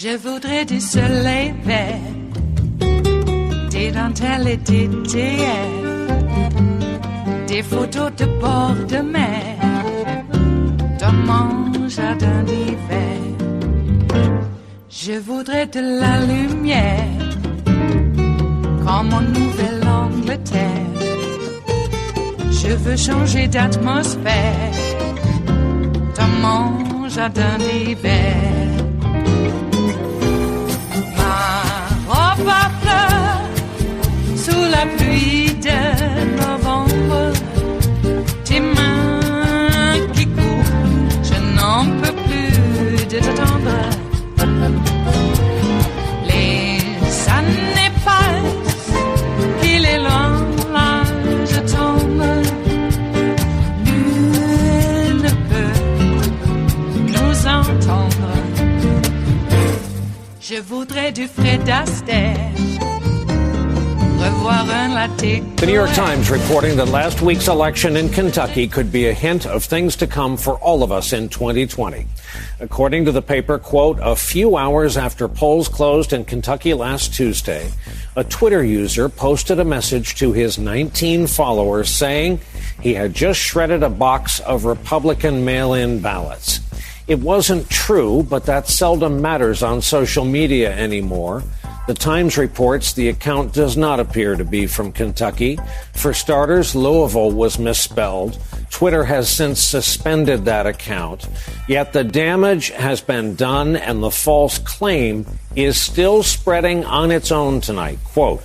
Je voudrais du soleil vert, des dentelles et des théières, des photos de bord de mer, dans mon jardin d'hiver. Je voudrais de la lumière, comme en Nouvelle-Angleterre. Je veux changer d'atmosphère, dans mon jardin d'hiver. Ma robe à fleurs, sous la pluie de novembre, tes mains qui courent, je n'en peux plus de t'attendre. Les années passent, qu'il est loin, là je tombe. Nul ne peut nous entendre. Je voudrais du Fred Astaire, revoir un latte. The New York Times reporting that last week's election in Kentucky could be a hint of things to come for all of us in 2020. According to the paper, quote, a few hours after polls closed in Kentucky last Tuesday, a Twitter user posted a message to his 19 followers saying he had just shredded a box of Republican mail-in ballots. It wasn't true, but that seldom matters on social media anymore. The Times reports the account does not appear to be from Kentucky. For starters, Louisville was misspelled. Twitter has since suspended that account. Yet the damage has been done, and the false claim is still spreading on its own tonight. Quote,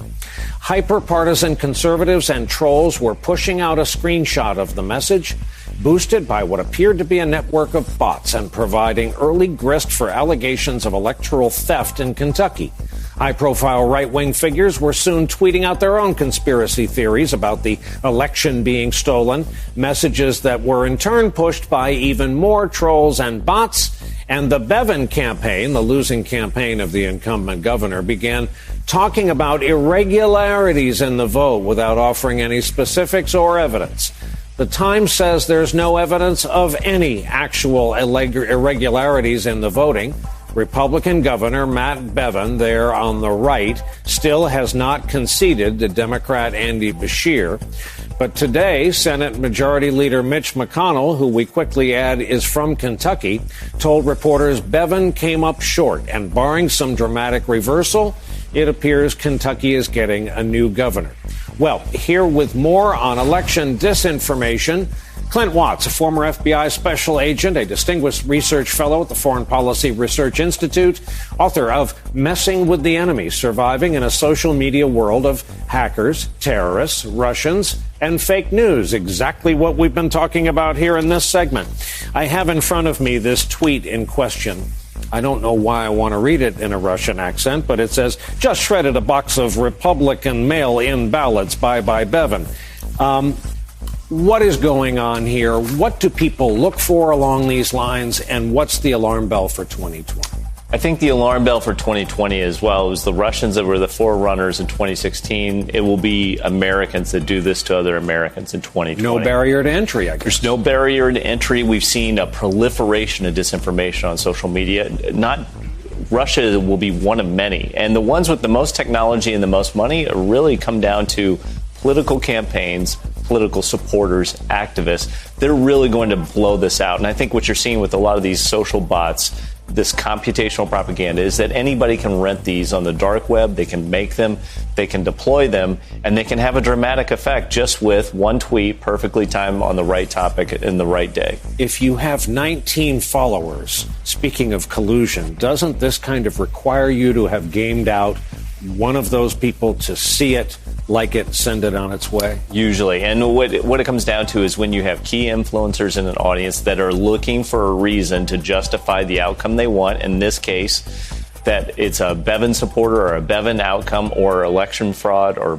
hyper-partisan conservatives and trolls were pushing out a screenshot of the message, boosted by what appeared to be a network of bots and providing early grist for allegations of electoral theft in Kentucky. High-profile right-wing figures were soon tweeting out their own conspiracy theories about the election being stolen, messages that were in turn pushed by even more trolls and bots. And the Bevin campaign, the losing campaign of the incumbent governor, began talking about irregularities in the vote without offering any specifics or evidence. The Times says there's no evidence of any actual irregularities in the voting. Republican Governor Matt Bevin, there on the right, still has not conceded to Democrat Andy Beshear. But today, Senate Majority Leader Mitch McConnell, who we quickly add is from Kentucky, told reporters Bevin came up short, and barring some dramatic reversal, it appears Kentucky is getting a new governor. Well, here with more on election disinformation, Clint Watts, a former FBI special agent, a distinguished research fellow at the Foreign Policy Research Institute, author of Messing with the Enemy, Surviving in a Social Media World of Hackers, Terrorists, Russians, and Fake News, exactly what we've been talking about here in this segment. I have in front of me this tweet in question. I don't know why I want to read it in a Russian accent, but it says, just shredded a box of Republican mail-in ballots, bye-bye Bevin. What is going on here? What do people look for along these lines? And what's the alarm bell for 2020? I think the alarm bell for 2020 as well is the Russians that were the forerunners in 2016. It will be Americans that do this to other Americans in 2020. No barrier to entry, I guess. There's no barrier to entry. We've seen a proliferation of disinformation on social media. Russia will be one of many. And the ones with the most technology and the most money really come down to political campaigns, political supporters, activists. They're really going to blow this out. And I think what you're seeing with a lot of these social bots, this computational propaganda, is that anybody can rent these on the dark web. They can make them, they can deploy them, and they can have a dramatic effect just with one tweet, perfectly timed on the right topic in the right day. If you have 19 followers, speaking of collusion, doesn't this kind of require you to have gamed out one of those people to see it, like it, send it on its way? Usually. And what it comes down to is when you have key influencers in an audience that are looking for a reason to justify the outcome they want, in this case, that it's a Bevin supporter or a Bevin outcome or election fraud or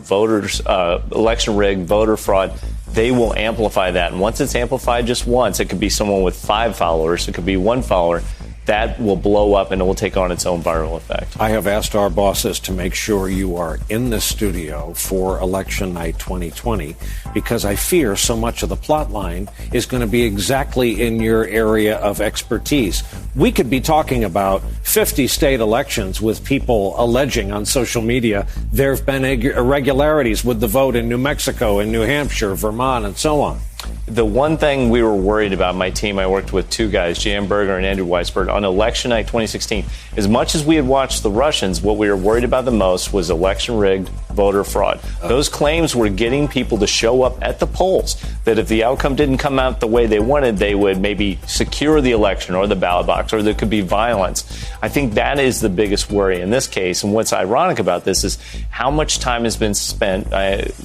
election rig, voter fraud, they will amplify that. And once it's amplified just once, it could be someone with 5 followers, it could be 1 follower, that will blow up and it will take on its own viral effect. I have asked our bosses to make sure you are in the studio for election night 2020 because I fear so much of the plot line is going to be exactly in your area of expertise. We could be talking about 50 state elections with people alleging on social media there have been irregularities with the vote in New Mexico and New Hampshire, Vermont, and so on. The one thing we were worried about, my team, I worked with two guys, Jan Berger and Andrew Weisberg, on election night 2016. As much as we had watched the Russians, what we were worried about the most was election rigged, voter fraud. Those claims were getting people to show up at the polls, that if the outcome didn't come out the way they wanted, they would maybe secure the election or the ballot box, or there could be violence. I think that is the biggest worry in this case. And what's ironic about this is how much time has been spent,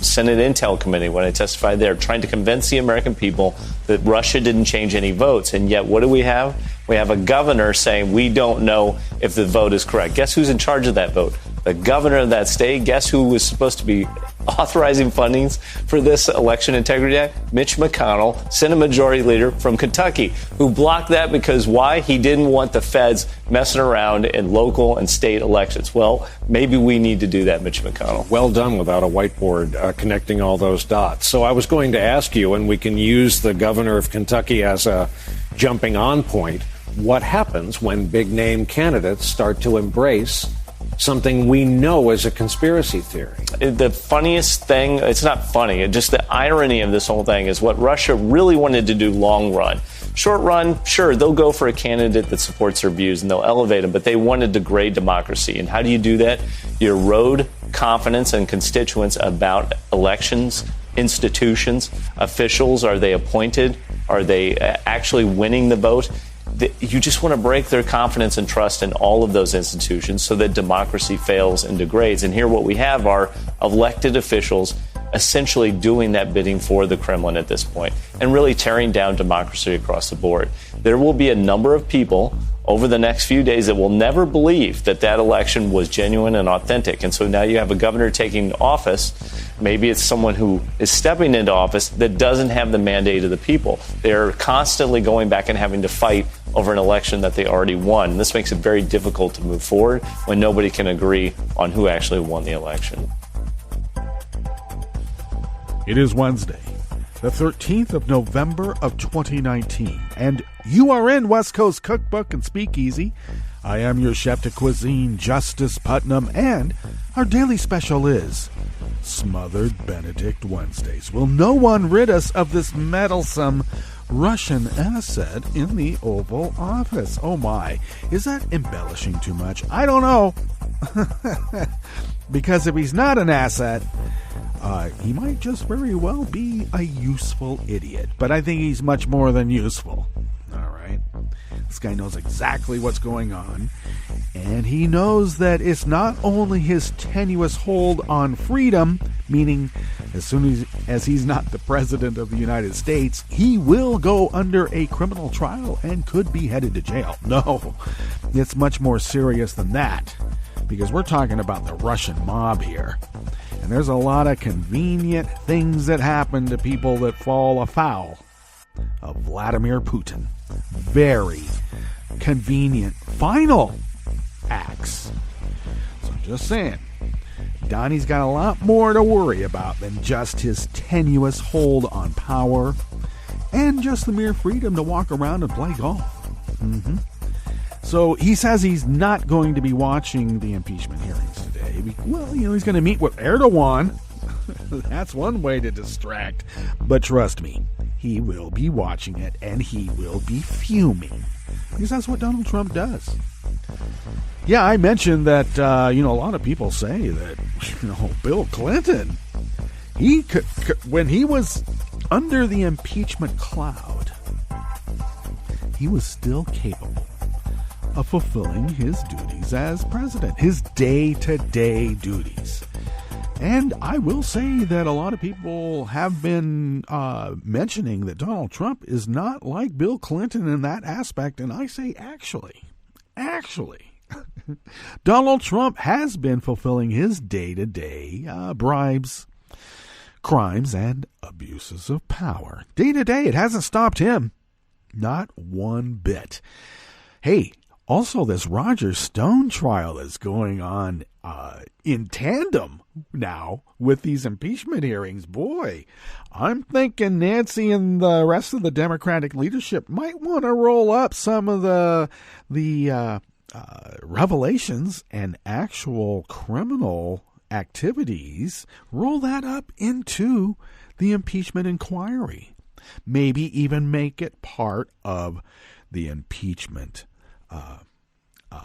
Senate Intel Committee, when I testified there, trying to convince the American people that Russia didn't change any votes. And yet, what do we have? We have a governor saying we don't know if the vote is correct. Guess who's in charge of that vote? The governor of that state. Guess who was supposed to be authorizing fundings for this Election Integrity Act? Mitch McConnell, Senate Majority Leader from Kentucky, who blocked that because why? He didn't want the feds messing around in local and state elections. Well, maybe we need to do that, Mitch McConnell. Well done without a whiteboard connecting all those dots. So I was going to ask you, and we can use the governor of Kentucky as a jumping on point, what happens when big-name candidates start to embrace something we know is a conspiracy theory? The funniest thing, it's not funny, just the irony of this whole thing is what Russia really wanted to do long run. Short run, sure, they'll go for a candidate that supports their views and they'll elevate them, but they want to degrade democracy. And how do you do that? You erode confidence in constituents about elections, institutions, officials. Are they appointed? Are they actually winning the vote? You just want to break their confidence and trust in all of those institutions so that democracy fails and degrades. And here what we have are elected officials essentially doing that bidding for the Kremlin at this point and really tearing down democracy across the board. There will be a number of people over the next few days that will never believe that that election was genuine and authentic. And so now you have a governor taking office. Maybe it's someone who is stepping into office that doesn't have the mandate of the people. They're constantly going back and having to fight over an election that they already won. And this makes it very difficult to move forward when nobody can agree on who actually won the election. It is Wednesday, the 13th of November of 2019, and you are in West Coast Cookbook and Speakeasy. I am your chef de cuisine, Justice Putnam, and our daily special is Smothered Benedict Wednesdays. Will no one rid us of this meddlesome Russian asset in the Oval Office? Oh my, is that embellishing too much? I don't know. Because if he's not an asset, he might just very well be a useful idiot. But I think he's much more than useful. All right. This guy knows exactly what's going on. And he knows that it's not only his tenuous hold on freedom, meaning as soon as he's not the president of the United States, he will go under a criminal trial and could be headed to jail. No, it's much more serious than that. Because we're talking about the Russian mob here. And there's a lot of convenient things that happen to people that fall afoul of Vladimir Putin. Very convenient final acts. So I'm just saying, Donnie's got a lot more to worry about than just his tenuous hold on power and just the mere freedom to walk around and play golf. So he says he's not going to be watching the impeachment hearings today. Well, he's going to meet with Erdogan. That's one way to distract. But trust me, he will be watching it and he will be fuming. Because that's what Donald Trump does. Yeah, I mentioned that, a lot of people say that, Bill Clinton, he could, when he was under the impeachment cloud, he was still capable of fulfilling his duties as president, his day-to-day duties. And I will say that a lot of people have been mentioning that Donald Trump is not like Bill Clinton in that aspect. And I say actually, Donald Trump has been fulfilling his day-to-day bribes, crimes, and abuses of power. Day-to-day, it hasn't stopped him. Not one bit. Hey, Also, this Roger Stone trial is going on in tandem now with these impeachment hearings. Boy, I'm thinking Nancy and the rest of the Democratic leadership might want to roll up some of the revelations and actual criminal activities, roll that up into the impeachment inquiry. Maybe even make it part of the impeachment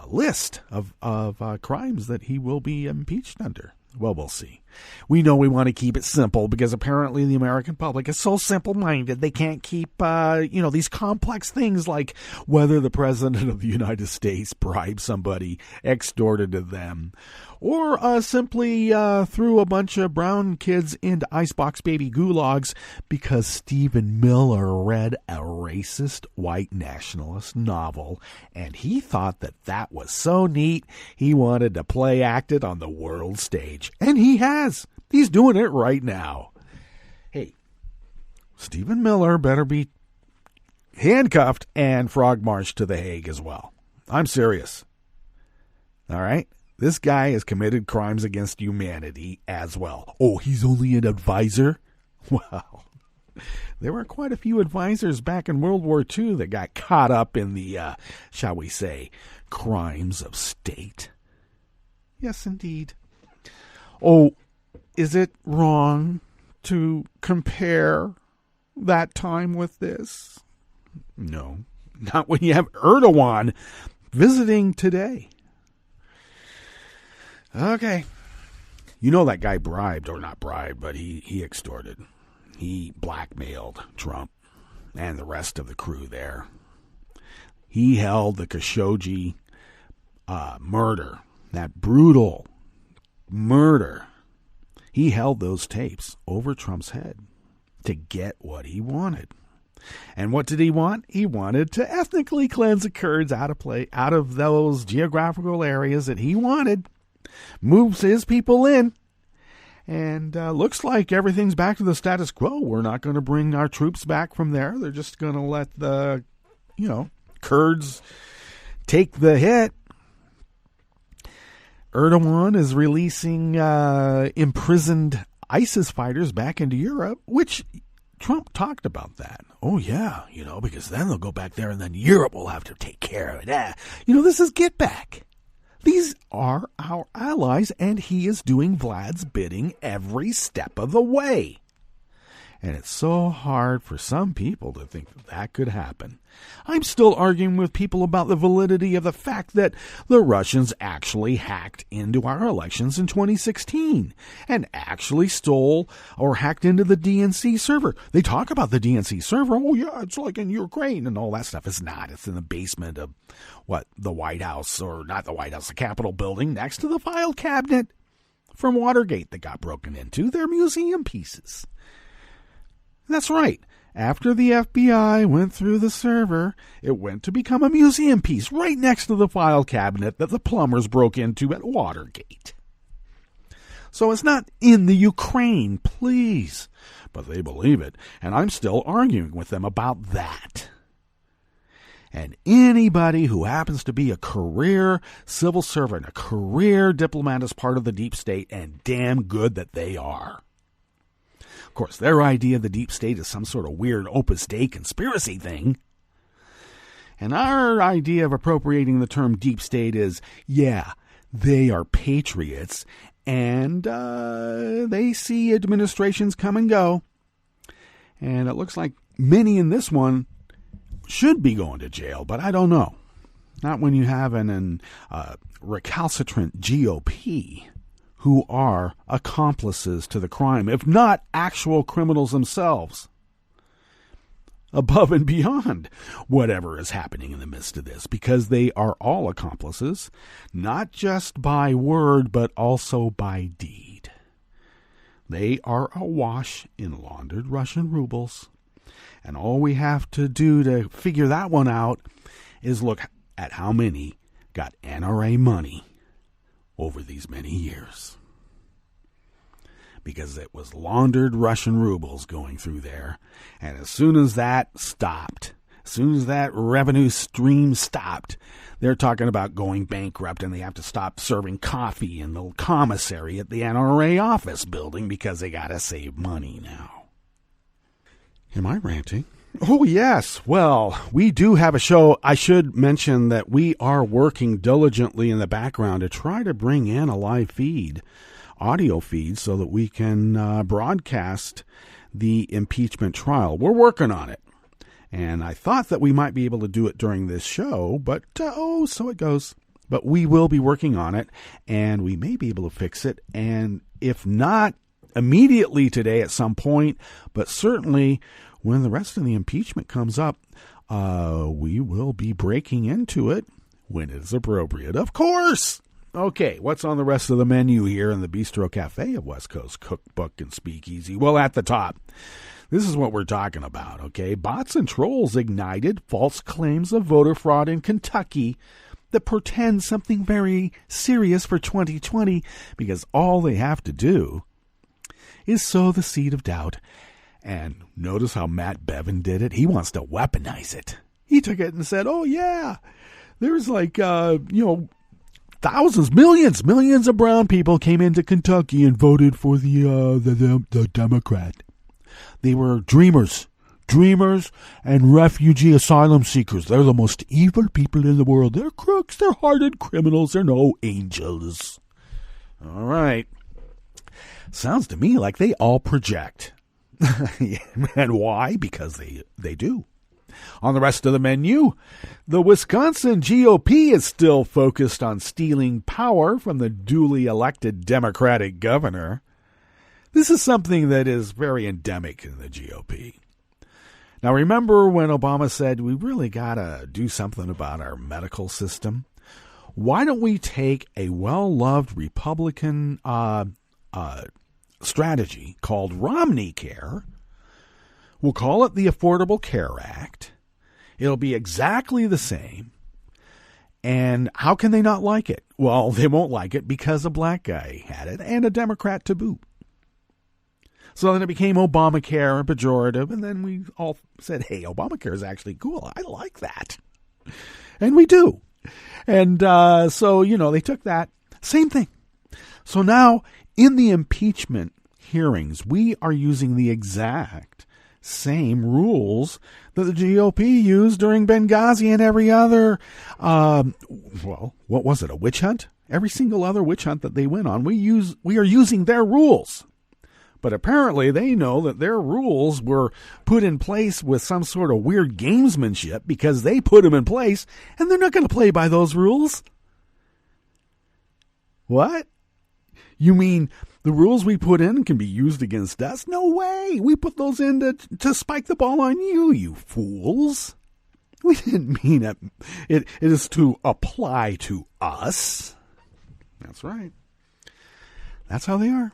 list of crimes that he will be impeached under. Well, we'll see. We know we want to keep it simple because apparently the American public is so simple-minded they can't keep, these complex things like whether the President of the United States bribed somebody, extorted to them, or simply threw a bunch of brown kids into icebox baby gulags because Stephen Miller read a racist white nationalist novel and he thought that was so neat he wanted to play act it on the world stage. And he has. He's doing it right now. Hey, Stephen Miller better be handcuffed and frog-marched to The Hague as well. I'm serious. All right? This guy has committed crimes against humanity as well. Oh, he's only an advisor? Well, there were quite a few advisors back in World War II that got caught up in the, shall we say, crimes of state. Yes, indeed. Oh, is it wrong to compare that time with this? No, not when you have Erdogan visiting today. Okay. You know that guy bribed, or not bribed, but he extorted. He blackmailed Trump and the rest of the crew there. He held the Khashoggi murder, that brutal murder. He held those tapes over Trump's head to get what he wanted. And what did he want? He wanted to ethnically cleanse the Kurds out of those geographical areas that he wanted. Moves his people in. And looks like everything's back to the status quo. We're not going to bring our troops back from there. They're just going to let the, Kurds take the hit. Erdogan is releasing imprisoned ISIS fighters back into Europe, which Trump talked about that. Oh, yeah, because then they'll go back there and then Europe will have to take care of it. This is get back. These are our allies, and he is doing Vlad's bidding every step of the way. And it's so hard for some people to think that could happen. I'm still arguing with people about the validity of the fact that the Russians actually hacked into our elections in 2016 and actually stole or hacked into the DNC server. They talk about the DNC server. Oh, yeah, it's like in Ukraine and all that stuff. It's not. It's in the basement of, the White House, or not the White House, the Capitol building next to the file cabinet from Watergate that got broken into. They're museum pieces. That's right. After the FBI went through the server, it went to become a museum piece right next to the file cabinet that the plumbers broke into at Watergate. So it's not in the Ukraine, please. But they believe it, and I'm still arguing with them about that. And anybody who happens to be a career civil servant, a career diplomat, is part of the deep state, and damn good that they are. Of course, their idea of the deep state is some sort of weird Opus Dei conspiracy thing. And our idea of appropriating the term deep state is, they are patriots, and they see administrations come and go. And it looks like many in this one should be going to jail, but I don't know. Not when you have an recalcitrant GOP who are accomplices to the crime, if not actual criminals themselves, above and beyond whatever is happening in the midst of this, because they are all accomplices, not just by word, but also by deed. They are awash in laundered Russian rubles, and all we have to do to figure that one out is look at how many got NRA money over these many years. Because it was laundered Russian rubles going through there. And as soon as that stopped, As soon as that revenue stream stopped, they're talking about going bankrupt, and they have to stop serving coffee in the commissary at the NRA office building because they got to save money now. Am I ranting? Oh, yes. Well, we do have a show. I should mention that we are working diligently in the background to try to bring in a live feed, audio feed, so that we can broadcast the impeachment trial. We're working on it. And I thought that we might be able to do it during this show, but so it goes. But we will be working on it, and we may be able to fix it. And if not immediately today at some point, but certainly when the rest of the impeachment comes up, we will be breaking into it when it is appropriate. Of course! Okay, what's on the rest of the menu here in the Bistro Cafe of West Coast Cookbook and Speakeasy? Well, at the top, this is what we're talking about, okay? Bots and trolls ignited false claims of voter fraud in Kentucky that portend something very serious for 2020 because all they have to do is sow the seed of doubt. And notice how Matt Bevin did it. He wants to weaponize it. He took it and said, oh, yeah, there's like, thousands, millions of brown people came into Kentucky and voted for the Democrat. They were dreamers and refugee asylum seekers. They're the most evil people in the world. They're crooks. They're hardened criminals. They're no angels. All right. Sounds to me like they all project. And why? Because they do. On the rest of the menu, the Wisconsin GOP is still focused on stealing power from the duly elected Democratic governor. This is something that is very endemic in the GOP. Now, remember when Obama said, we really got to do something about our medical system? Why don't we take a well-loved Republican strategy called Romney Care? We'll call it the Affordable Care Act. It'll be exactly the same. And how can they not like it? Well, they won't like it because a black guy had it and a Democrat to boot. So then it became Obamacare, a pejorative, and then we all said, hey, Obamacare is actually cool. I like that. And we do. And so, they took that. Same thing. So now in the impeachment hearings, we are using the exact same rules that the GOP used during Benghazi and every other, what was it, a witch hunt? Every single other witch hunt that they went on, we are using their rules. But apparently they know that their rules were put in place with some sort of weird gamesmanship because they put them in place, and they're not going to play by those rules. What? You mean the rules we put in can be used against us? No way. We put those in to spike the ball on you, you fools. We didn't mean it. It is to apply to us. That's right. That's how they are.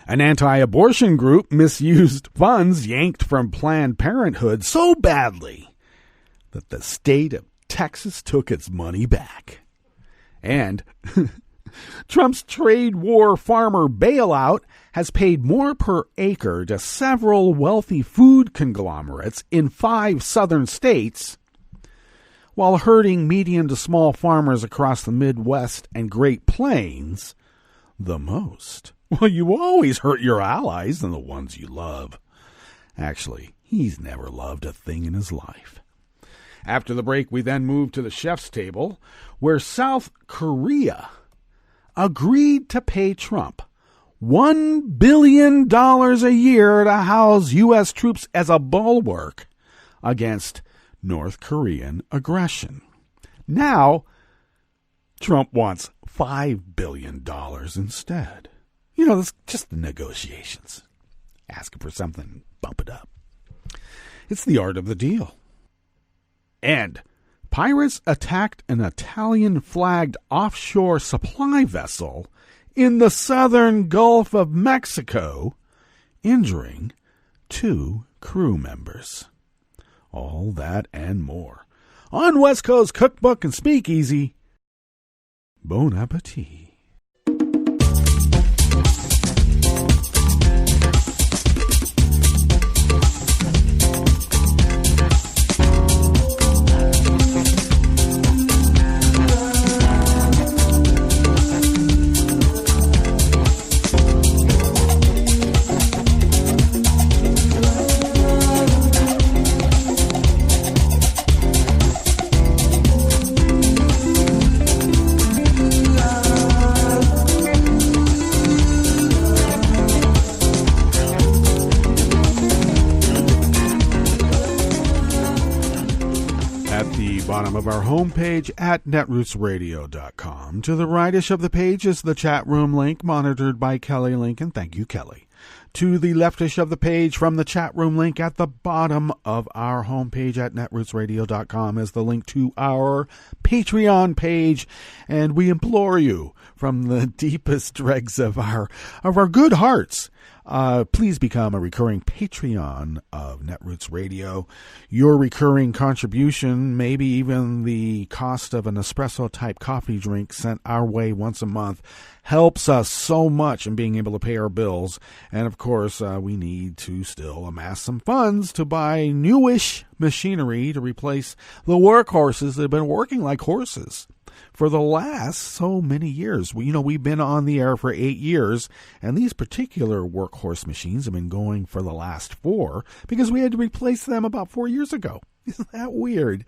An anti-abortion group misused funds yanked from Planned Parenthood so badly that the state of Texas took its money back. And Trump's trade war farmer bailout has paid more per acre to several wealthy food conglomerates in 5 southern states, while hurting medium to small farmers across the Midwest and Great Plains the most. Well, you always hurt your allies and the ones you love. Actually, he's never loved a thing in his life. After the break, we then move to the chef's table, where South Korea agreed to pay Trump $1 billion a year to house U.S. troops as a bulwark against North Korean aggression. Now, Trump wants $5 billion instead. It's just the negotiations. Asking for something, bump it up. It's the art of the deal. And pirates attacked an Italian-flagged offshore supply vessel in the southern Gulf of Mexico, injuring 2 crew members. All that and more on West Coast Cookbook and Speakeasy. Bon appetit. bottom of our homepage at netrootsradio.com. To the rightish of the page is the chat room link monitored by Kelly Lincoln. Thank you, Kelly. To the leftish of the page from the chat room link at the bottom of our homepage at netrootsradio.com is the link to our Patreon page. And we implore you from the deepest dregs of our good hearts, please become a recurring Patreon of Netroots Radio. Your recurring contribution, maybe even the cost of an espresso-type coffee drink sent our way once a month, helps us so much in being able to pay our bills. And, of course, we need to still amass some funds to buy newish machinery to replace the workhorses that have been working like horses for the last so many years. We've been on the air for 8 years, and these particular workhorse machines have been going for the last 4 because we had to replace them about 4 years ago. Isn't that weird?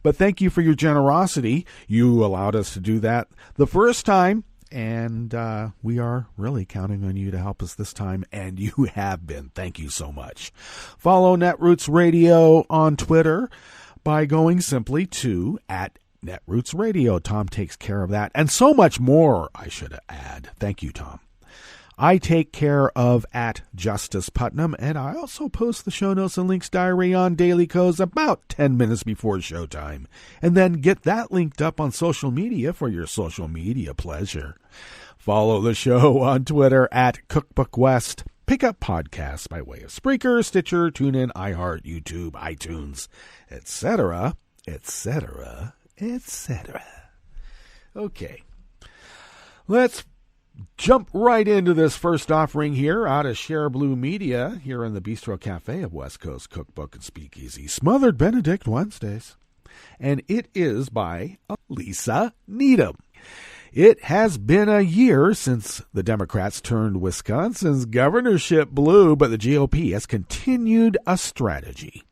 But thank you for your generosity. You allowed us to do that the first time, and we are really counting on you to help us this time, and you have been. Thank you so much. Follow Netroots Radio on Twitter by going simply to @Netroots Radio. Tom takes care of that, and so much more, I should add. Thank you, Tom. I take care of @Justice Putnam, and I also post the show notes and links diary on Daily Codes about 10 minutes before showtime, and then get that linked up on social media for your social media pleasure. Follow the show on Twitter @CookbookWest. Pick up podcasts by way of Spreaker, Stitcher, TuneIn, iHeart, YouTube, iTunes, etc., etc., etc. Okay, let's jump right into this first offering here out of Share Blue Media here in the Bistro Cafe of West Coast Cookbook and Speakeasy. Smothered Benedict Wednesdays. And it is by Lisa Needham. It has been a year since the Democrats turned Wisconsin's governorship blue, but the GOP has continued a strategy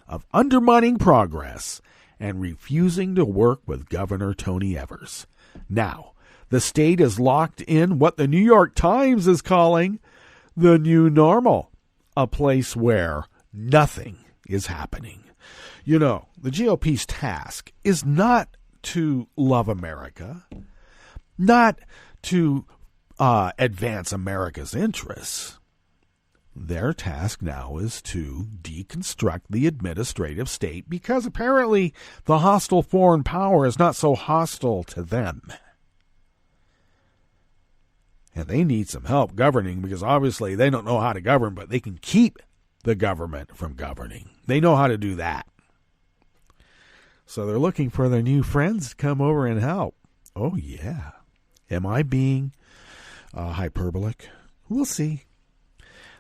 of undermining progress and refusing to work with Governor Tony Evers. Now, the state is locked in what the New York Times is calling the new normal, a place where nothing is happening. The GOP's task is not to love America, not to advance America's interests. Their task now is to deconstruct the administrative state because apparently the hostile foreign power is not so hostile to them. And they need some help governing because obviously they don't know how to govern, but they can keep the government from governing. They know how to do that. So they're looking for their new friends to come over and help. Oh, yeah. Am I being hyperbolic? We'll see.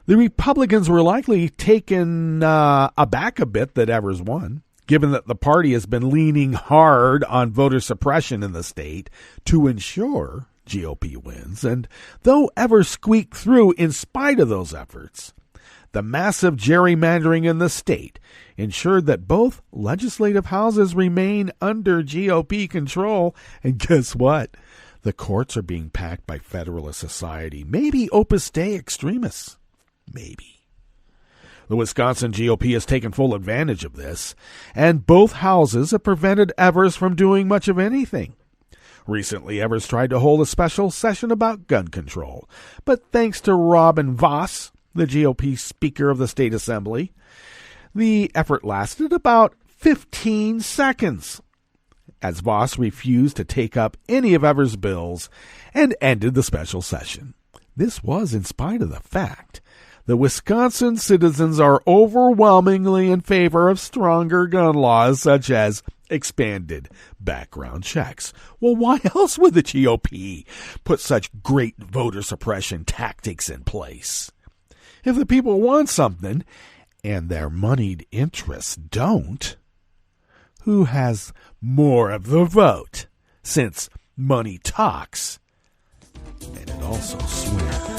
The Republicans were likely taken aback a bit that Evers won, given that the party has been leaning hard on voter suppression in the state to ensure GOP wins. And though Evers squeaked through in spite of those efforts, the massive gerrymandering in the state ensured that both legislative houses remain under GOP control. And guess what? The courts are being packed by Federalist Society, maybe Opus Dei extremists. Maybe. The Wisconsin GOP has taken full advantage of this, and both houses have prevented Evers from doing much of anything. Recently, Evers tried to hold a special session about gun control, but thanks to Robin Vos, the GOP Speaker of the State Assembly, the effort lasted about 15 seconds, as Vos refused to take up any of Evers' bills and ended the special session. This was in spite of the fact that Wisconsin citizens are overwhelmingly in favor of stronger gun laws, such as expanded background checks. Well, why else would the GOP put such great voter suppression tactics in place? If the people want something and their moneyed interests don't, who has more of the vote? Since money talks, and it also swears.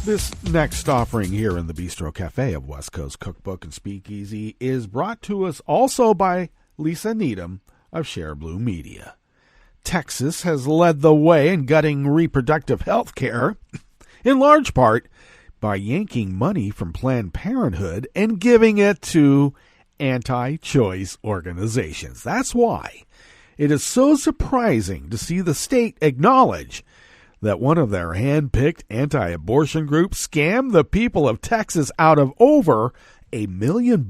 This next offering here in the Bistro Cafe of West Coast Cookbook and Speakeasy is brought to us also by Lisa Needham of Share Blue Media. Texas has led the way in gutting reproductive health care, in large part by yanking money from Planned Parenthood and giving it to anti-choice organizations. That's why it is so surprising to see the state acknowledge that one of their hand-picked anti-abortion groups scammed the people of Texas out of over $1 million,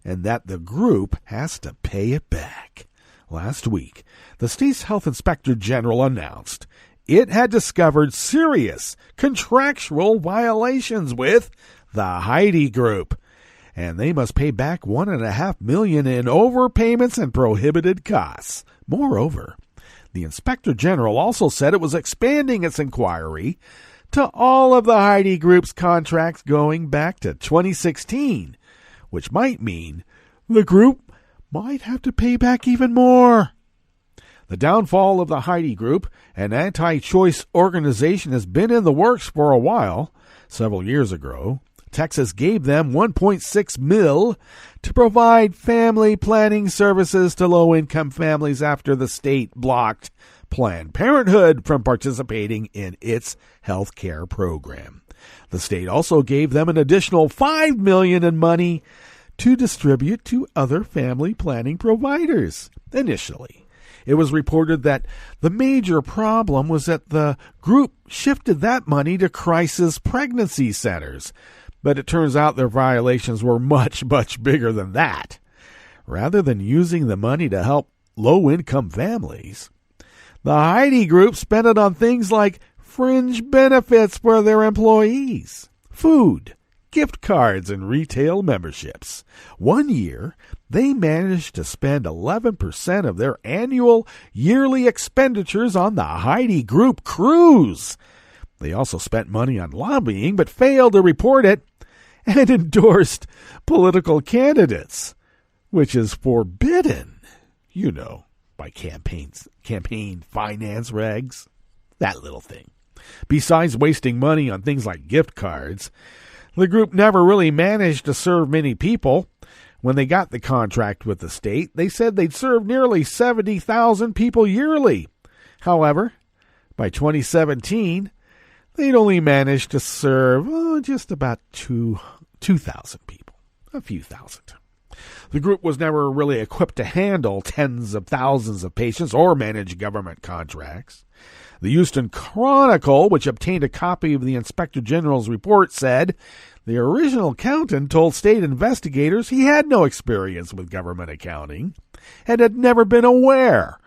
and that the group has to pay it back. Last week, the state's health inspector general announced it had discovered serious contractual violations with the Heidi Group, and they must pay back $1.5 million in overpayments and prohibited costs. Moreover, the Inspector General also said it was expanding its inquiry to all of the Heidi Group's contracts going back to 2016, which might mean the group might have to pay back even more. The downfall of the Heidi Group, an anti-choice organization, has been in the works for a while. Several years ago, Texas gave them $1.6 million to provide family planning services to low-income families after the state blocked Planned Parenthood from participating in its health care program. The state also gave them an additional $5 million in money to distribute to other family planning providers. Initially, it was reported that the major problem was that the group shifted that money to crisis pregnancy centers. But it turns out their violations were much, much bigger than that. Rather than using the money to help low-income families, the Heidi Group spent it on things like fringe benefits for their employees, food, gift cards, and retail memberships. One year, they managed to spend 11% of their annual yearly expenditures on the Heidi Group cruise. They also spent money on lobbying, but failed to report it, and endorsed political candidates, which is forbidden, by campaign finance regs, that little thing. Besides wasting money on things like gift cards, the group never really managed to serve many people. When they got the contract with the state, they said they'd serve nearly 70,000 people yearly. However, by 2017, they'd only managed to serve just about 2,000 people, a few thousand. The group was never really equipped to handle tens of thousands of patients or manage government contracts. The Houston Chronicle, which obtained a copy of the Inspector General's report, said the original accountant told state investigators he had no experience with government accounting and had never been aware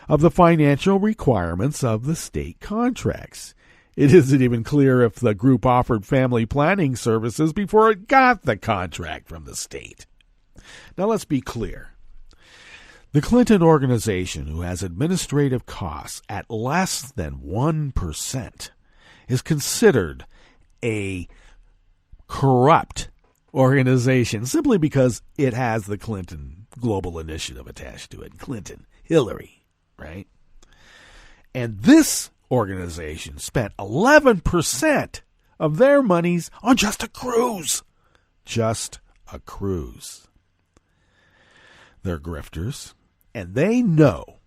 of the financial requirements of the state contracts. It isn't even clear if the group offered family planning services before it got the contract from the state. Now let's be clear. The Clinton organization, who has administrative costs at less than 1%, is considered a corrupt organization simply because it has the Clinton Global Initiative attached to it. Clinton, Hillary, right? And this organization spent 11% of their monies on just a cruise. Just a cruise. They're grifters, and they know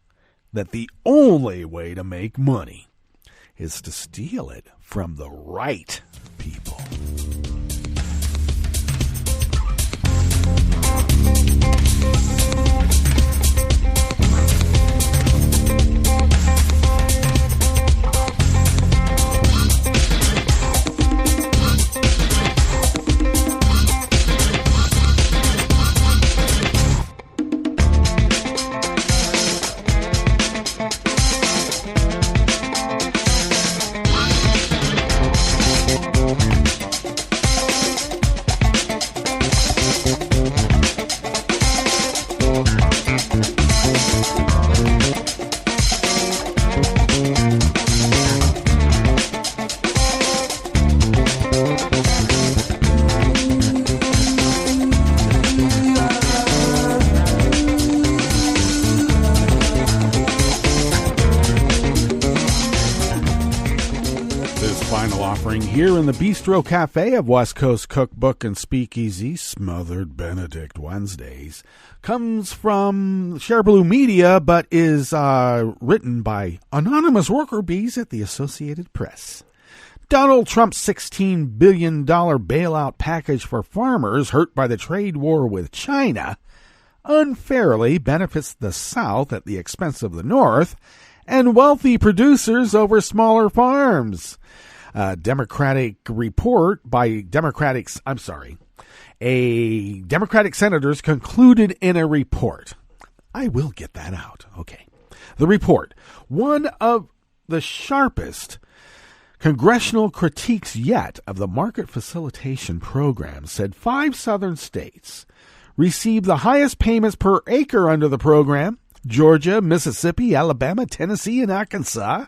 that the only way to make money is to steal it from the right people. This final offering here in the Bistro Cafe of West Coast Cookbook and Speakeasy, Smothered Benedict Wednesdays, comes from Shareblue Media, but is written by anonymous worker bees at the Associated Press. Donald Trump's $16 billion bailout package for farmers hurt by the trade war with China unfairly benefits the South at the expense of the North and wealthy producers over smaller farms. Democratic senators concluded in a report. I will get that out. Okay. The report, one of the sharpest congressional critiques yet of the market facilitation program, said 5 southern states received the highest payments per acre under the program: Georgia, Mississippi, Alabama, Tennessee, and Arkansas.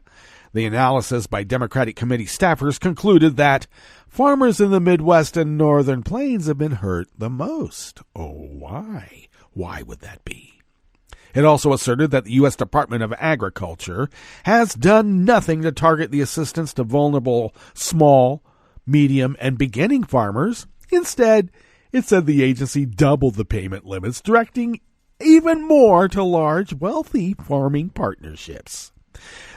The analysis by Democratic committee staffers concluded that farmers in the Midwest and Northern Plains have been hurt the most. Oh, why? Why would that be? It also asserted that the U.S. Department of Agriculture has done nothing to target the assistance to vulnerable small, medium, and beginning farmers. Instead, it said the agency doubled the payment limits, directing even more to large, wealthy farming partnerships.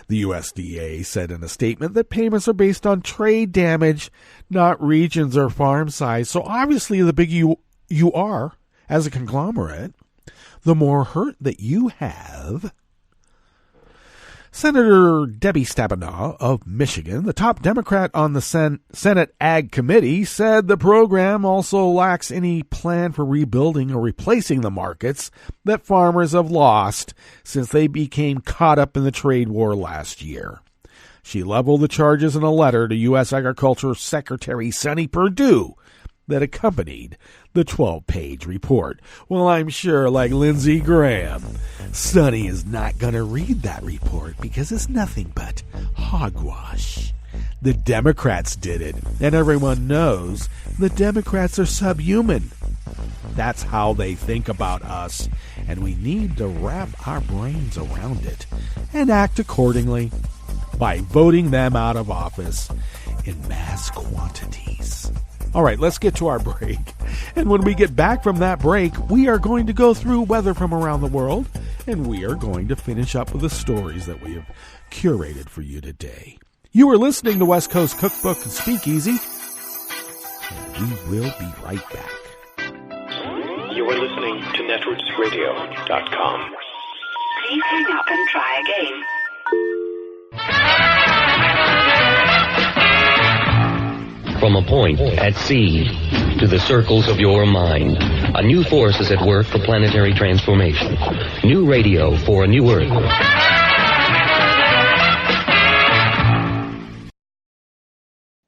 The USDA said in a statement that payments are based on trade damage, not regions or farm size. So obviously the bigger you are as a conglomerate, the more hurt that you have. Senator Debbie Stabenow of Michigan, the top Democrat on the Senate Ag Committee, said the program also lacks any plan for rebuilding or replacing the markets that farmers have lost since they became caught up in the trade war last year. She leveled the charges in a letter to U.S. Agriculture Secretary Sonny Perdue that accompanied the 12-page report. Well, I'm sure, like Lindsey Graham, Sonny is not going to read that report because it's nothing but hogwash. The Democrats did it, and everyone knows the Democrats are subhuman. That's how they think about us, and we need to wrap our brains around it and act accordingly by voting them out of office in mass quantities. All right, let's get to our break. And when we get back from that break, we are going to go through weather from around the world, and we are going to finish up with the stories that we have curated for you today. You are listening to West Coast Cookbook and Speakeasy, and we will be right back. You are listening to netrootsradio.com. Please hang up and try again. From a point at sea to the circles of your mind, a new force is at work for planetary transformation. New radio for a new Earth.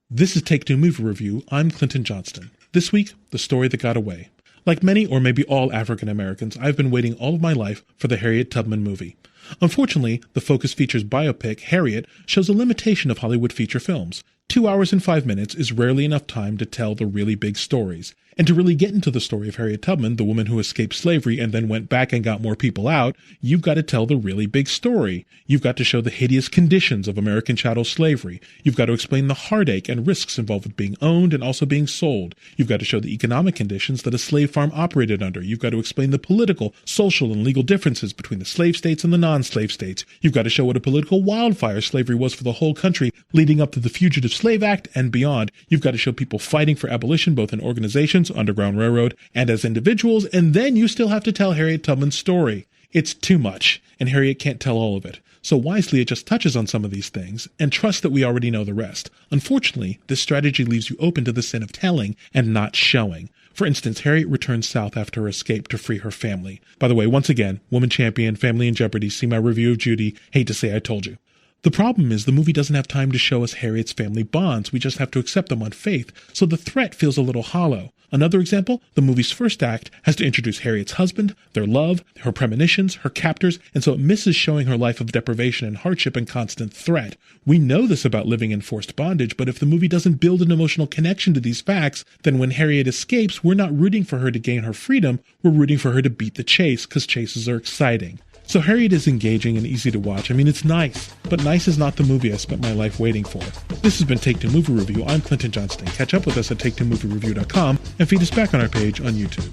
This is Take Two Movie Review. I'm Clinton Johnston. This week, The Story That Got Away. Like many or maybe all African Americans, I've been waiting all of my life for the Harriet Tubman movie. Unfortunately, the Focus Features biopic, Harriet, shows a limitation of Hollywood feature films. 2 hours and 5 minutes is rarely enough time to tell the really big stories. And to really get into the story of Harriet Tubman, the woman who escaped slavery and then went back and got more people out, you've got to tell the really big story. You've got to show the hideous conditions of American chattel slavery. You've got to explain the heartache and risks involved with being owned and also being sold. You've got to show the economic conditions that a slave farm operated under. You've got to explain the political, social, and legal differences between the slave states and the non-slave states. You've got to show what a political wildfire slavery was for the whole country leading up to the Fugitive Slave Act and beyond. You've got to show people fighting for abolition both in organizations, Underground Railroad, and as individuals, and then you still have to tell Harriet Tubman's story. It's too much, and Harriet can't tell all of it. So wisely, it just touches on some of these things, and trusts that we already know the rest. Unfortunately, this strategy leaves you open to the sin of telling and not showing. For instance, Harriet returns south after her escape to free her family. By the way, once again, Woman Champion, Family in Jeopardy, see my review of Judy, hate to say I told you. The problem is the movie doesn't have time to show us Harriet's family bonds. We just have to accept them on faith, so the threat feels a little hollow. Another example, the movie's first act has to introduce Harriet's husband, their love, her premonitions, her captors, and so it misses showing her life of deprivation and hardship and constant threat. We know this about living in forced bondage, but if the movie doesn't build an emotional connection to these facts, then when Harriet escapes, we're not rooting for her to gain her freedom, we're rooting for her to beat the chase, because chases are exciting. So Harriet is engaging and easy to watch. I mean, it's nice, but nice is not the movie I spent my life waiting for. This has been Take Two Movie Review. I'm Clinton Johnston. Catch up with us at take2moviereview.com and feed us back on our page on YouTube.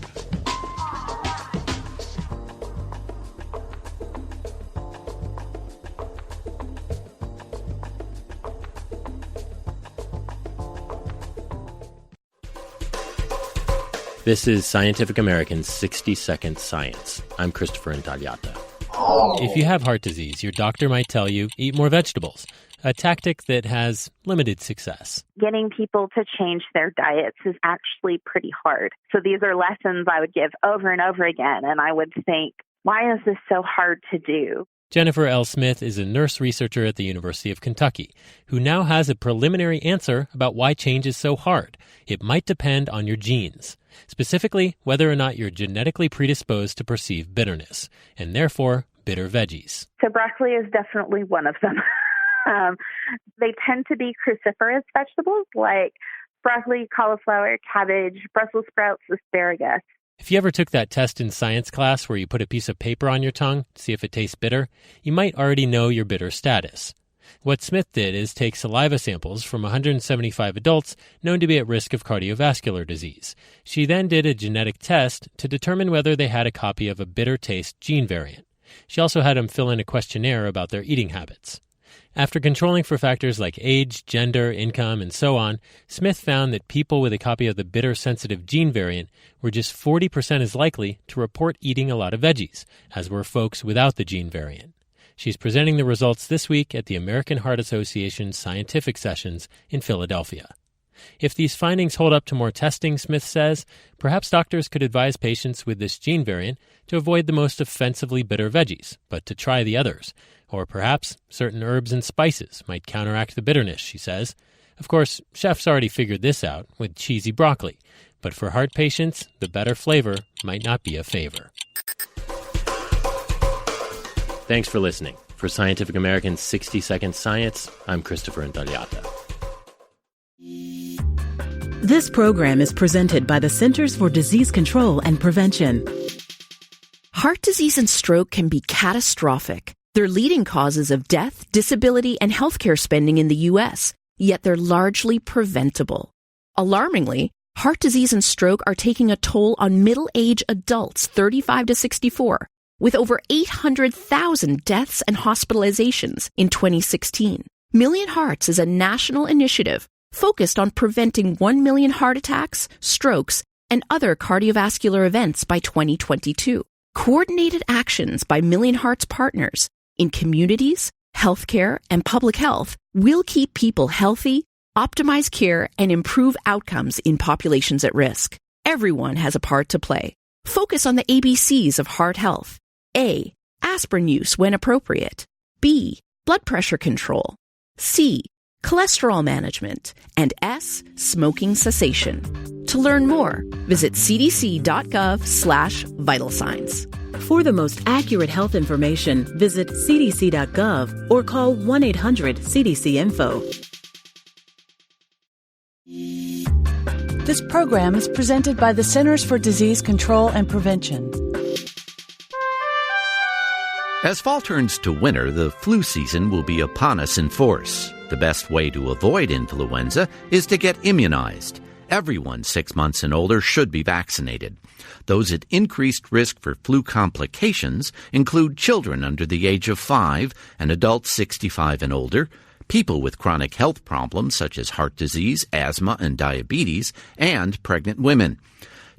This is Scientific American's 60-Second Science. I'm Christopher Intagliata. If you have heart disease, your doctor might tell you, eat more vegetables, a tactic that has limited success. Getting people to change their diets is actually pretty hard. So these are lessons I would give over and over again, and I would think, why is this so hard to do? Jennifer L. Smith is a nurse researcher at the University of Kentucky who now has a preliminary answer about why change is so hard. It might depend on your genes, specifically whether or not you're genetically predisposed to perceive bitterness, and therefore bitter veggies. So broccoli is definitely one of them. They tend to be cruciferous vegetables like broccoli, cauliflower, cabbage, Brussels sprouts, asparagus. If you ever took that test in science class where you put a piece of paper on your tongue to see if it tastes bitter, you might already know your bitter status. What Smith did is take saliva samples from 175 adults known to be at risk of cardiovascular disease. She then did a genetic test to determine whether they had a copy of a bitter taste gene variant. She also had them fill in a questionnaire about their eating habits. After controlling for factors like age, gender, income, and so on, Smith found that people with a copy of the bitter-sensitive gene variant were just 40% as likely to report eating a lot of veggies, as were folks without the gene variant. She's presenting the results this week at the American Heart Association Scientific Sessions in Philadelphia. If these findings hold up to more testing, Smith says, perhaps doctors could advise patients with this gene variant to avoid the most offensively bitter veggies, but to try the others. Or perhaps certain herbs and spices might counteract the bitterness, she says. Of course, chefs already figured this out with cheesy broccoli, but for heart patients, the better flavor might not be a favor. Thanks for listening. For Scientific American's 60-Second Science, I'm Christopher Intagliata. This program is presented by the Centers for Disease Control and Prevention. Heart disease and stroke can be catastrophic. They're leading causes of death, disability, and healthcare spending in the U.S., yet they're largely preventable. Alarmingly, heart disease and stroke are taking a toll on middle-aged adults 35 to 64, with over 800,000 deaths and hospitalizations in 2016. Million Hearts is a national initiative focused on preventing 1 million heart attacks, strokes, and other cardiovascular events by 2022. Coordinated actions by Million Hearts partners in communities, healthcare, and public health will keep people healthy, optimize care, and improve outcomes in populations at risk. Everyone has a part to play. Focus on the ABCs of heart health. A. Aspirin use when appropriate. B. Blood pressure control. C. Cholesterol management. And S. Smoking cessation. To learn more, visit cdc.gov/vital signs. For the most accurate health information, visit cdc.gov or call 1-800-CDC-INFO. This program is presented by the Centers for Disease Control and Prevention. As fall turns to winter, the flu season will be upon us in force. The best way to avoid influenza is to get immunized. Everyone 6 months and older should be vaccinated. Those at increased risk for flu complications include children under the age of 5 and adults 65 and older, people with chronic health problems such as heart disease, asthma, and diabetes, and pregnant women.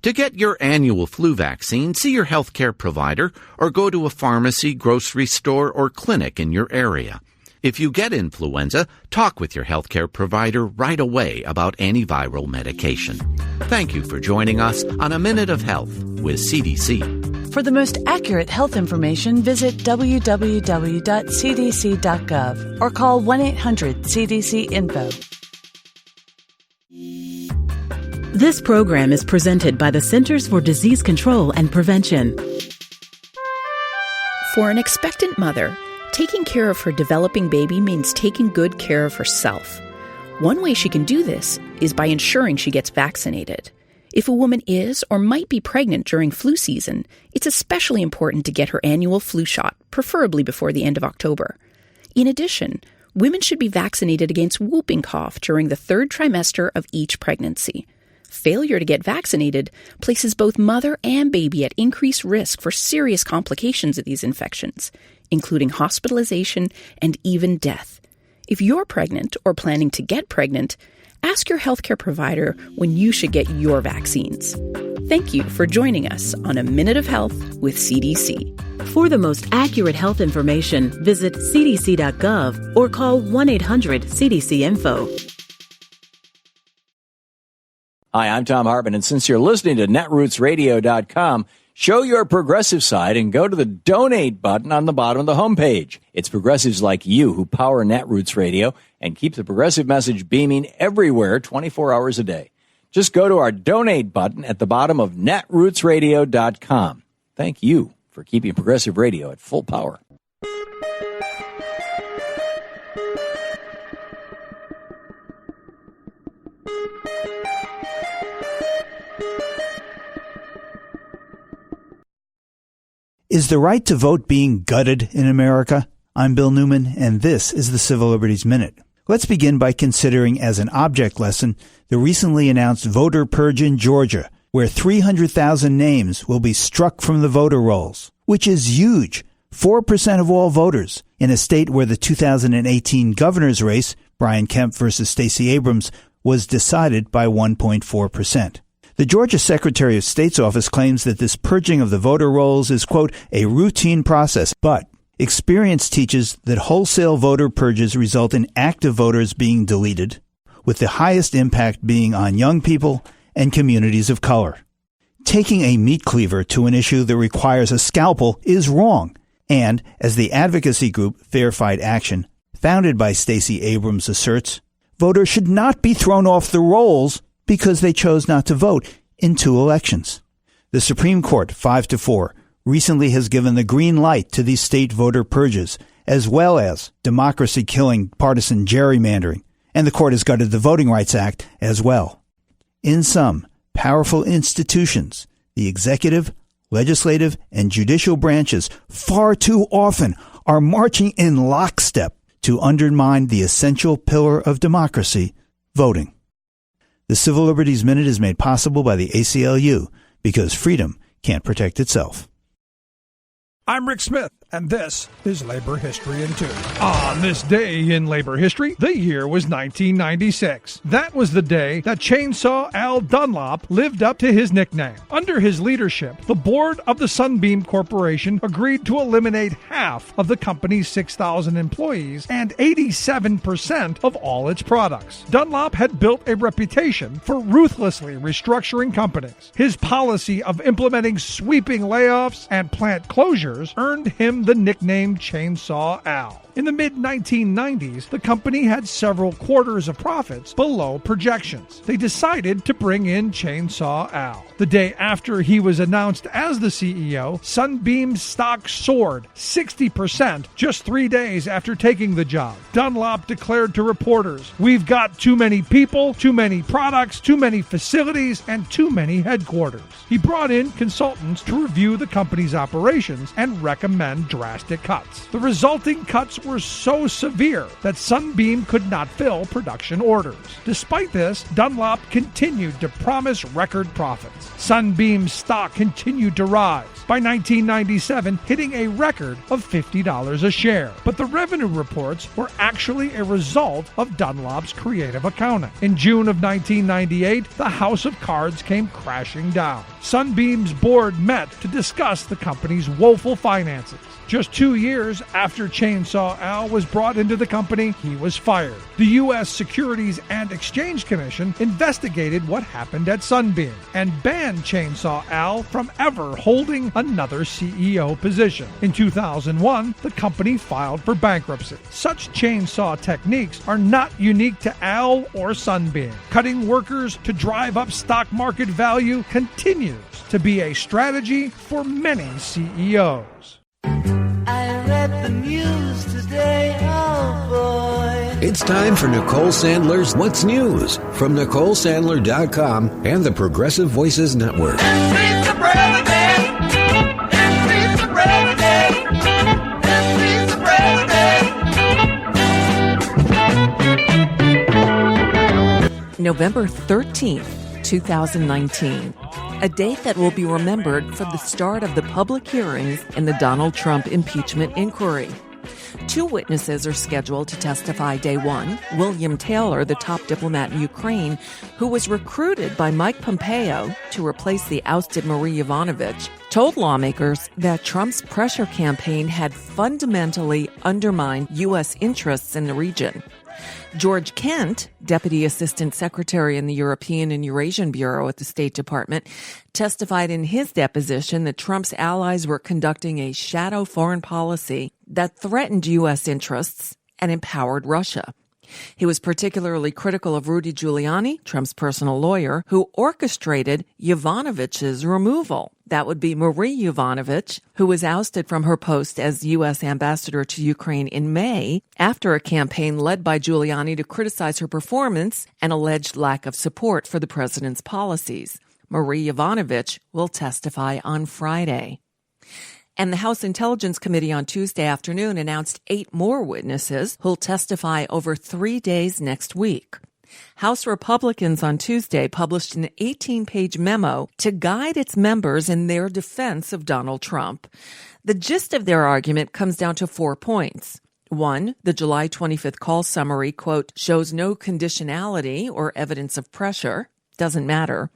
To get your annual flu vaccine, see your healthcare provider or go to a pharmacy, grocery store, or clinic in your area. If you get influenza, talk with your healthcare provider right away about antiviral medication. Thank you for joining us on A Minute of Health with CDC. For the most accurate health information, visit www.cdc.gov or call 1-800-CDC-INFO. This program is presented by the Centers for Disease Control and Prevention. For an expectant mother, taking care of her developing baby means taking good care of herself. One way she can do this is by ensuring she gets vaccinated. If a woman is or might be pregnant during flu season, it's especially important to get her annual flu shot, preferably before the end of October. In addition, women should be vaccinated against whooping cough during the 3rd trimester of each pregnancy. Failure to get vaccinated places both mother and baby at increased risk for serious complications of these infections, including hospitalization and even death. If you're pregnant or planning to get pregnant, ask your healthcare provider when you should get your vaccines. Thank you for joining us on A Minute of Health with CDC. For the most accurate health information, visit cdc.gov or call 1-800-CDC-INFO. Hi, I'm Tom Hartman, and since you're listening to netrootsradio.com, show your progressive side and go to the donate button on the bottom of the homepage. It's progressives like you who power Netroots Radio and keep the progressive message beaming everywhere 24 hours a day. Just go to our donate button at the bottom of netrootsradio.com. Thank you for keeping progressive radio at full power. Is the right to vote being gutted in America? I'm Bill Newman, and this is the Civil Liberties Minute. Let's begin by considering as an object lesson the recently announced voter purge in Georgia, where 300,000 names will be struck from the voter rolls, which is huge, 4% of all voters, in a state where the 2018 governor's race, Brian Kemp versus Stacey Abrams, was decided by 1.4%. The Georgia Secretary of State's office claims that this purging of the voter rolls is, quote, a routine process, but experience teaches that wholesale voter purges result in active voters being deleted, with the highest impact being on young people and communities of color. Taking a meat cleaver to an issue that requires a scalpel is wrong, and, as the advocacy group Fair Fight Action, founded by Stacey Abrams, asserts, voters should not be thrown off the rolls because they chose not to vote in 2 elections. The Supreme Court, 5-4, recently has given the green light to these state voter purges, as well as democracy-killing partisan gerrymandering, and the court has gutted the Voting Rights Act as well. In sum, powerful institutions, the executive, legislative, and judicial branches far too often are marching in lockstep to undermine the essential pillar of democracy, voting. The Civil Liberties Minute is made possible by the ACLU because freedom can't protect itself. I'm Rick Smith, and this is Labor History in 2. On this day in labor history, the year was 1996. That was the day that Chainsaw Al Dunlop lived up to his nickname. Under his leadership, the board of the Sunbeam Corporation agreed to eliminate half of the company's 6,000 employees and 87% of all its products. Dunlop had built a reputation for ruthlessly restructuring companies. His policy of implementing sweeping layoffs and plant closures earned him the nickname Chainsaw Al. In the mid-1990s, the company had several quarters of profits below projections. They decided to bring in Chainsaw Al. The day after he was announced as the CEO, Sunbeam's stock soared 60% just 3 days after taking the job. Dunlop declared to reporters, "We've got too many people, too many products, too many facilities, and too many headquarters." He brought in consultants to review the company's operations and recommend drastic cuts. The resulting cuts were so severe that Sunbeam could not fill production orders. Despite this, Dunlop continued to promise record profits. Sunbeam's stock continued to rise, by 1997 hitting a record of $50 a share. But the revenue reports were actually a result of Dunlop's creative accounting. In June of 1998, the house of cards came crashing down. Sunbeam's board met to discuss the company's woeful finances. Just 2 years after Chainsaw Al was brought into the company, he was fired. The U.S. Securities and Exchange Commission investigated what happened at Sunbeam and banned Chainsaw Al from ever holding another CEO position. In 2001, the company filed for bankruptcy. Such chainsaw techniques are not unique to Al or Sunbeam. Cutting workers to drive up stock market value continues to be a strategy for many CEOs. I read the news today, oh boy. It's time for Nicole Sandler's What's News from NicoleSandler.com and the Progressive Voices Network. November 13th, 2019. A date that will be remembered for the start of the public hearings in the Donald Trump impeachment inquiry. 2 witnesses are scheduled to testify day one. William Taylor, the top diplomat in Ukraine, who was recruited by Mike Pompeo to replace the ousted Marie Yovanovitch, told lawmakers that Trump's pressure campaign had fundamentally undermined U.S. interests in the region. George Kent, Deputy Assistant Secretary in the European and Eurasian Bureau at the State Department, testified in his deposition that Trump's allies were conducting a shadow foreign policy that threatened U.S. interests and empowered Russia. He was particularly critical of Rudy Giuliani, Trump's personal lawyer, who orchestrated Yovanovitch's removal. That would be Marie Yovanovitch, who was ousted from her post as U.S. ambassador to Ukraine in May after a campaign led by Giuliani to criticize her performance and alleged lack of support for the president's policies. Marie Yovanovitch will testify on Friday. And the House Intelligence Committee on Tuesday afternoon announced 8 more witnesses who'll testify over 3 days next week. House Republicans on Tuesday published an 18-page memo to guide its members in their defense of Donald Trump. The gist of their argument comes down to 4 points. 1, the July 25th call summary, quote, shows no conditionality or evidence of pressure. Doesn't matter.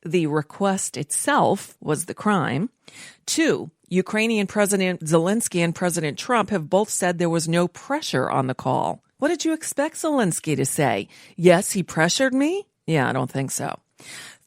The request itself was the crime. 2, Ukrainian President Zelensky and President Trump have both said there was no pressure on the call. What did you expect Zelensky to say? Yes, he pressured me? Yeah, I don't think so.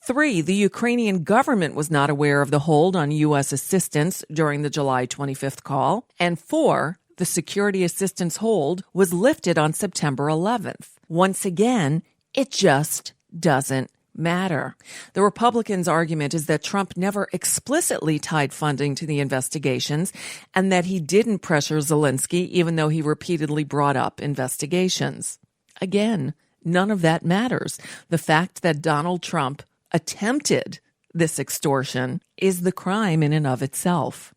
3, the Ukrainian government was not aware of the hold on U.S. assistance during the July 25th call. And 4, the security assistance hold was lifted on September 11th. Once again, it just doesn't matter. The Republicans' argument is that Trump never explicitly tied funding to the investigations and that he didn't pressure Zelensky even though he repeatedly brought up investigations. Again, none of that matters. The fact that Donald Trump attempted this extortion is the crime in and of itself.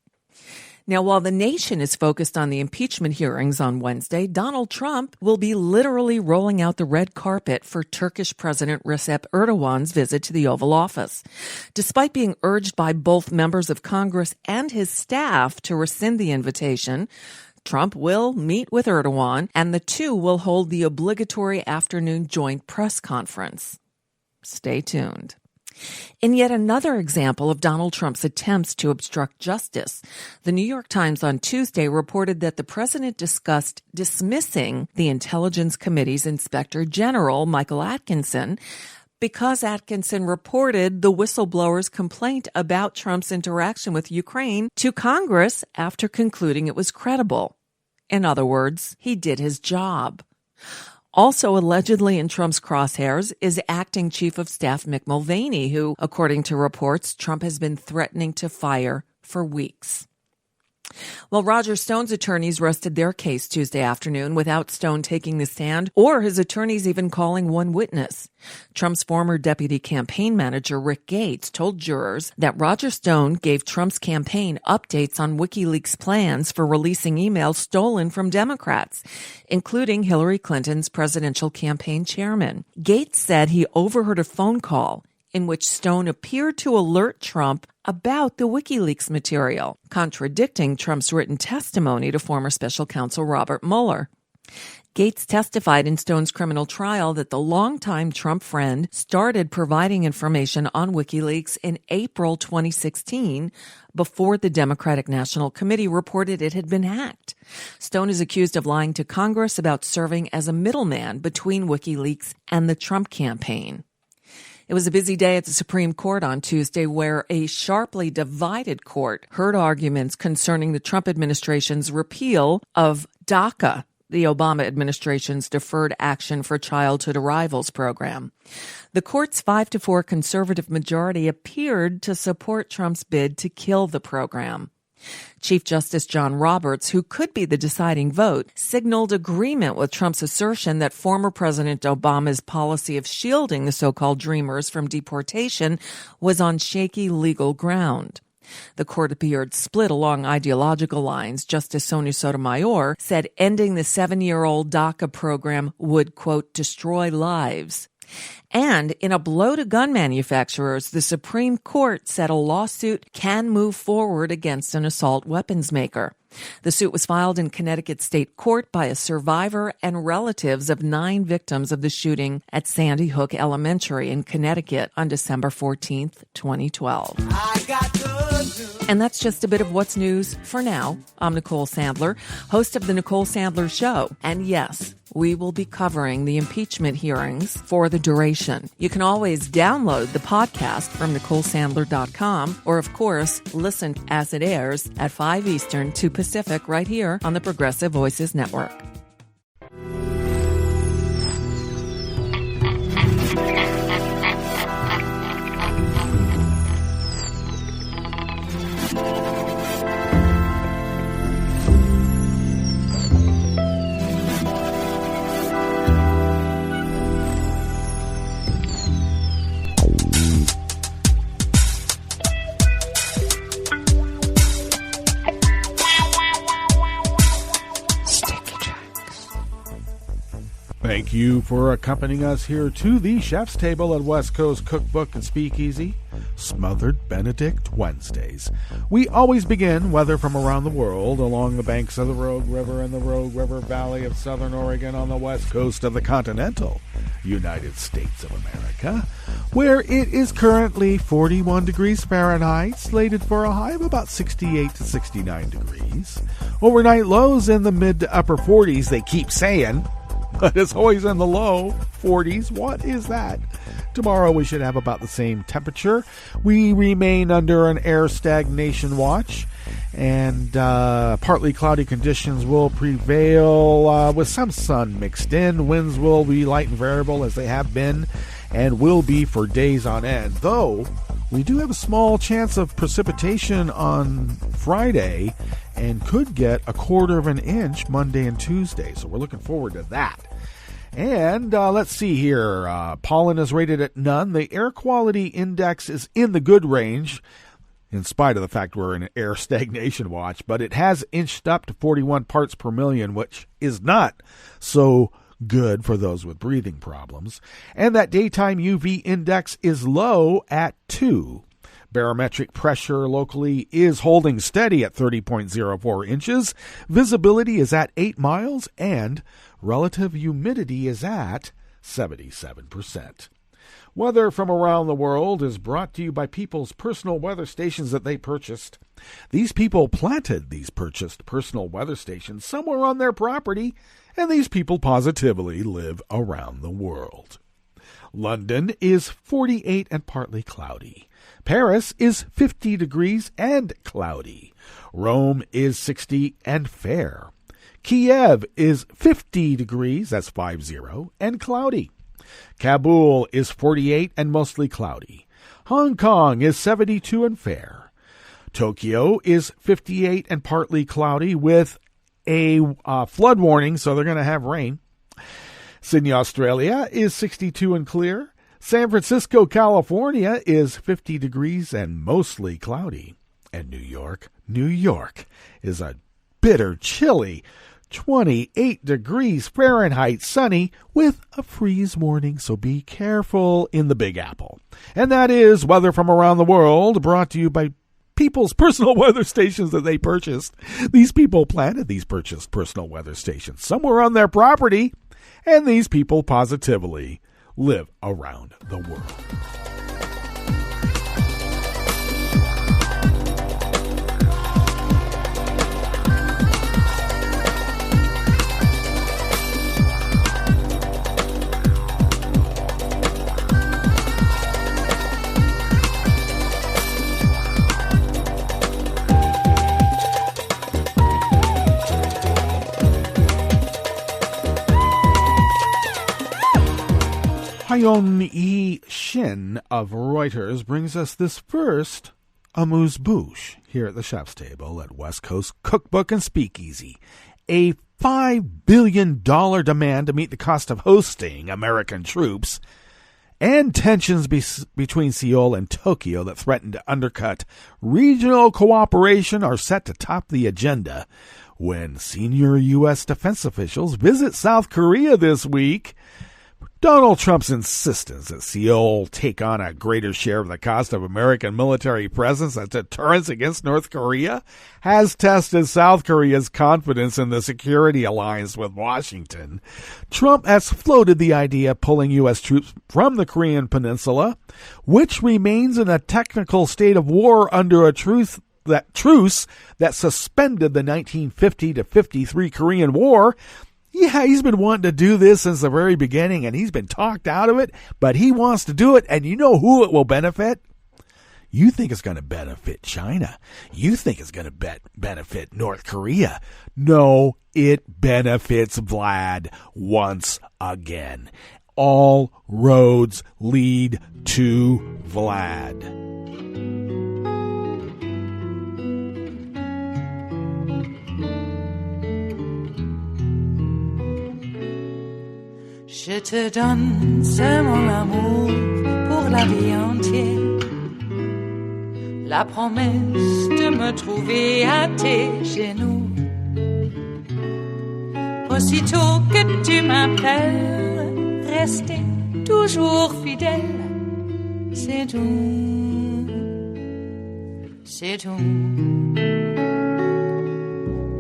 Now, while the nation is focused on the impeachment hearings on Wednesday, Donald Trump will be literally rolling out the red carpet for Turkish President Recep Erdogan's visit to the Oval Office. Despite being urged by both members of Congress and his staff to rescind the invitation, Trump will meet with Erdogan, and the two will hold the obligatory afternoon joint press conference. Stay tuned. In yet another example of Donald Trump's attempts to obstruct justice, the New York Times on Tuesday reported that the president discussed dismissing the Intelligence Committee's Inspector General, Michael Atkinson, because Atkinson reported the whistleblower's complaint about Trump's interaction with Ukraine to Congress after concluding it was credible. In other words, he did his job. Also allegedly in Trump's crosshairs is acting Chief of Staff Mick Mulvaney, who, according to reports, Trump has been threatening to fire for weeks. Well, Roger Stone's attorneys rested their case Tuesday afternoon without Stone taking the stand or his attorneys even calling one witness. Trump's former deputy campaign manager, Rick Gates, told jurors that Roger Stone gave Trump's campaign updates on WikiLeaks' plans for releasing emails stolen from Democrats, including Hillary Clinton's presidential campaign chairman. Gates said he overheard a phone call in which Stone appeared to alert Trump about the WikiLeaks material, contradicting Trump's written testimony to former special counsel Robert Mueller. Gates testified in Stone's criminal trial that the longtime Trump friend started providing information on WikiLeaks in April 2016, before the Democratic National Committee reported it had been hacked. Stone is accused of lying to Congress about serving as a middleman between WikiLeaks and the Trump campaign. It was a busy day at the Supreme Court on Tuesday, where a sharply divided court heard arguments concerning the Trump administration's repeal of DACA, the Obama administration's Deferred Action for Childhood Arrivals program. The court's 5-4 conservative majority appeared to support Trump's bid to kill the program. Chief Justice John Roberts, who could be the deciding vote, signaled agreement with Trump's assertion that former President Obama's policy of shielding the so-called Dreamers from deportation was on shaky legal ground. The court appeared split along ideological lines. Justice Sonia Sotomayor said ending the 7-year-old DACA program would, quote, destroy lives. And in a blow to gun manufacturers, the Supreme Court said a lawsuit can move forward against an assault weapons maker. The suit was filed in Connecticut State Court by a survivor and relatives of 9 victims of the shooting at Sandy Hook Elementary in Connecticut on December 14th, 2012. And that's just a bit of what's news for now. I'm Nicole Sandler, host of The Nicole Sandler Show. And yes, we will be covering the impeachment hearings for the duration. You can always download the podcast from NicoleSandler.com or, of course, listen as it airs at 5 Eastern, 2 Pacific right here on the Progressive Voices Network. Thank you for accompanying us here to the Chef's Table at West Coast Cookbook and Speakeasy, Smothered Benedict Wednesdays. We always begin weather from around the world along the banks of the Rogue River and the Rogue River Valley of Southern Oregon on the west coast of the continental United States of America, where it is currently 41 degrees Fahrenheit, slated for a high of about 68 to 69 degrees. Overnight lows in the mid to upper 40s, they keep saying, but it's always in the low 40s. What is that? Tomorrow we should have about the same temperature. We remain under an air stagnation watch, and partly cloudy conditions will prevail with some sun mixed in. Winds will be light and variable as they have been and will be for days on end, though we do have a small chance of precipitation on Friday and could get a 1/4 of an inch Monday and Tuesday. So we're looking forward to that. And let's see here. Pollen is rated at none. The air quality index is in the good range, in spite of the fact we're in an air stagnation watch, but it has inched up to 41 parts per million, which is not so good for those with breathing problems. And that daytime UV index is low at 2. Barometric pressure locally is holding steady at 30.04 inches. Visibility is at 8 miles, and relative humidity is at 77%. Weather from around the world is brought to you by people's personal weather stations that they purchased. These people planted these purchased personal weather stations somewhere on their property, and these people positively live around the world. London is 48 and partly cloudy. Paris is 50 degrees and cloudy. Rome is 60 and fair. Kiev is 50 degrees, that's 50, and cloudy. Kabul is 48 and mostly cloudy. Hong Kong is 72 and fair. Tokyo is 58 and partly cloudy with a flood warning, so they're going to have rain. Sydney, Australia is 62 and clear. San Francisco, California is 50 degrees and mostly cloudy. And New York is a bitter, chilly 28 degrees Fahrenheit, sunny with a freeze warning, so be careful in the Big Apple. And that is weather from around the world, brought to you by people's personal weather stations that they purchased. These people planted these purchased personal weather stations somewhere on their property, and these people positively live around the world. Hyun-Hee Shin of Reuters brings us this first amuse-bouche here at the chef's table at West Coast Cookbook and Speakeasy. A $5 billion demand to meet the cost of hosting American troops, and tensions between Seoul and Tokyo that threaten to undercut regional cooperation are set to top the agenda when senior U.S. defense officials visit South Korea this week. Donald Trump's insistence that Seoul take on a greater share of the cost of American military presence as deterrence against North Korea has tested South Korea's confidence in the security alliance with Washington. Trump has floated the idea of pulling U.S. troops from the Korean peninsula, which remains in a technical state of war under a truce that suspended the 1950-53 Korean War. Yeah, he's been wanting to do this since the very beginning, and he's been talked out of it, but he wants to do it, and you know who it will benefit? You think it's going to benefit China. You think it's going to benefit North Korea. No, it benefits Vlad once again. All roads lead to Vlad. Je te donne ce mon amour pour la vie entière. La promesse de me trouver à tes genoux. Aussitôt que tu m'appelles, rester toujours fidèle. C'est tout, c'est tout.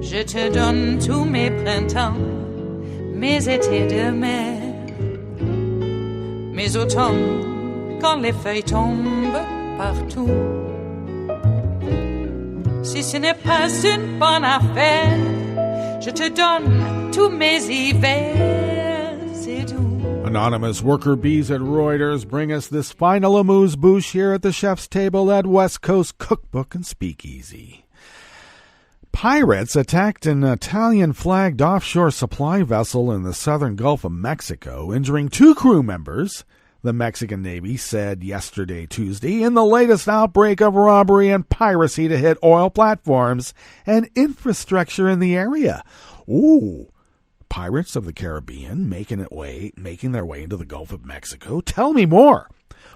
Je te donne tous mes printemps, mes étés de mer. Mes automnes, quand les feuilles tombent partout. Si ce n'est pas une bonne affaire, je te donne tous mes hivers, c'est tout. Anonymous worker bees at Reuters bring us this final amuse-bouche here at the chef's table at West Coast Cookbook and Speakeasy. Pirates attacked an Italian-flagged offshore supply vessel in the southern Gulf of Mexico, injuring 2 crew members, the Mexican Navy said yesterday, Tuesday, in the latest outbreak of robbery and piracy to hit oil platforms and infrastructure in the area. Ooh, Pirates of the Caribbean making their way into the Gulf of Mexico. Tell me more.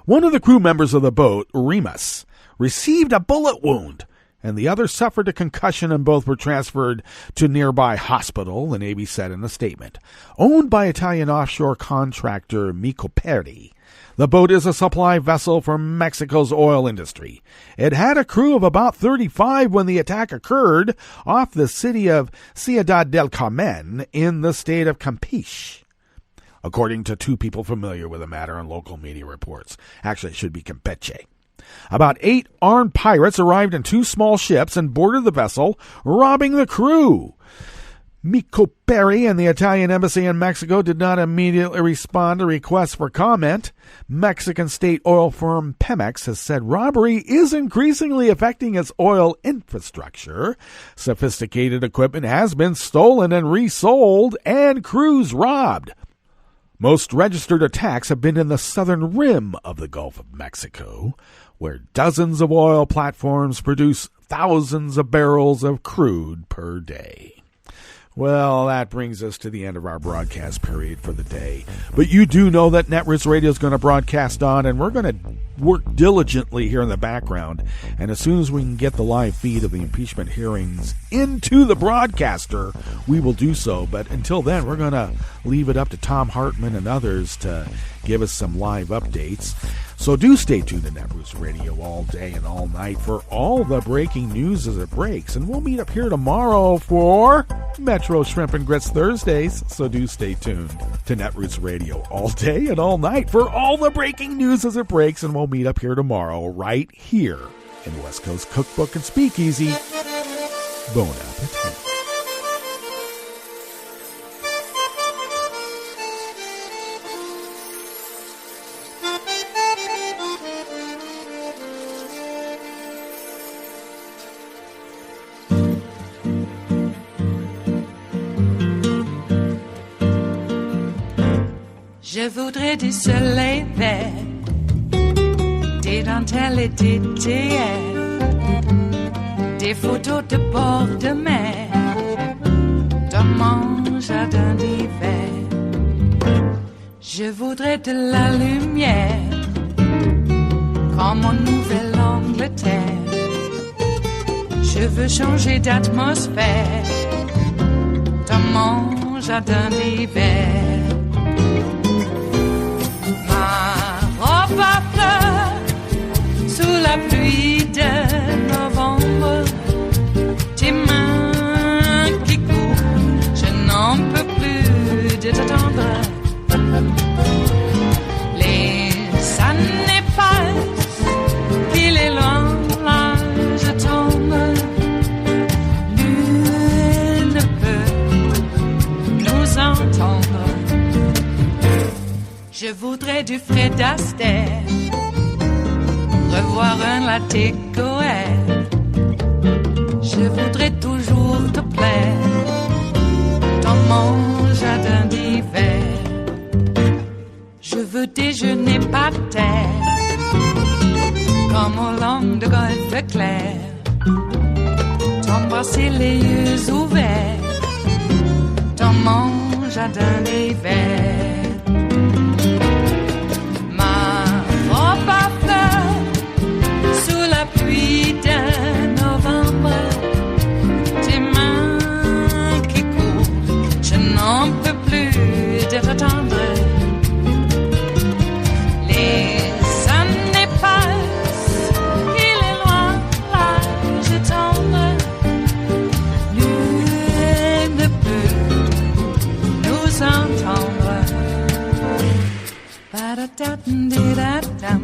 One of the crew members of the boat, Remus, received a bullet wound, and the other suffered a concussion, and both were transferred to nearby hospital, the Navy said in a statement. Owned by Italian offshore contractor Micoperi, the boat is a supply vessel for Mexico's oil industry. It had a crew of about 35 when the attack occurred off the city of Ciudad del Carmen in the state of Campeche, according to 2 people familiar with the matter and local media reports. Actually, it should be Campeche. About 8 armed pirates arrived in 2 small ships and boarded the vessel, robbing the crew. Micoperi and the Italian embassy in Mexico did not immediately respond to requests for comment. Mexican state oil firm Pemex has said robbery is increasingly affecting its oil infrastructure. Sophisticated equipment has been stolen and resold, and crews robbed. Most registered attacks have been in the southern rim of the Gulf of Mexico, where dozens of oil platforms produce thousands of barrels of crude per day. Well, that brings us to the end of our broadcast period for the day. But you do know that Netroots Radio is going to broadcast on, and we're going to work diligently here in the background. And as soon as we can get the live feed of the impeachment hearings into the broadcaster, we will do so. But until then, we're going to leave it up to Tom Hartman and others to give us some live updates. So do stay tuned to Netroots Radio all day and all night for all the breaking news as it breaks. And we'll meet up here tomorrow for Metro Shrimp and Grits Thursdays. So do stay tuned to Netroots Radio all day and all night for all the breaking news as it breaks. And we'll meet up here tomorrow right here in West Coast Cookbook and Speakeasy. Bon appetit. Je voudrais du soleil vert, des dentelles et des théâtres, des photos de bord de mer, dans mon jardin d'hiver. Je voudrais de la lumière, comme en Nouvelle-Angleterre. Je veux changer d'atmosphère, dans mon jardin d'hiver. Ma robe à fleurs, sous la pluie de novembre, tes mains qui courent, je n'en peux plus de t'attendre. Les années passent, qu'il est loin, là je tombe. Nul ne peut nous entendre. Je voudrais du Fred Astaire, revoir un latte Goël. Je voudrais toujours te plaire dans mon jardin d'hiver. Je veux déjeuner par terre, comme au long de golfe clair, t'embrasser les yeux ouverts dans mon jardin d'hiver. Ma robe à fleurs, sous la pluie de novembre, tes mains qui courent, je n'en peux plus de t'attendre. Ba-da-da-dum-di-da-dum,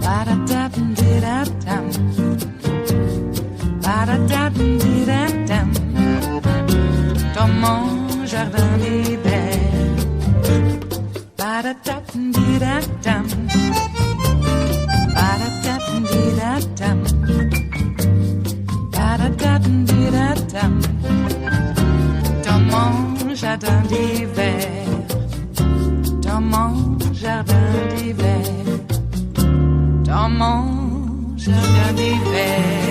ba-da-da-dum-di-da-dum, ba-da-da-dum-di-da-dum, dans mon jardin d'hiver. Ba-da-da-dum-di-da-dum, ba-da-da-dum-di-da-dum, ba-da-da-dum-di-da-dum, dans mon jardin d'hiver. Dans mon jardin d'hiver, dans mon jardin d'hiver.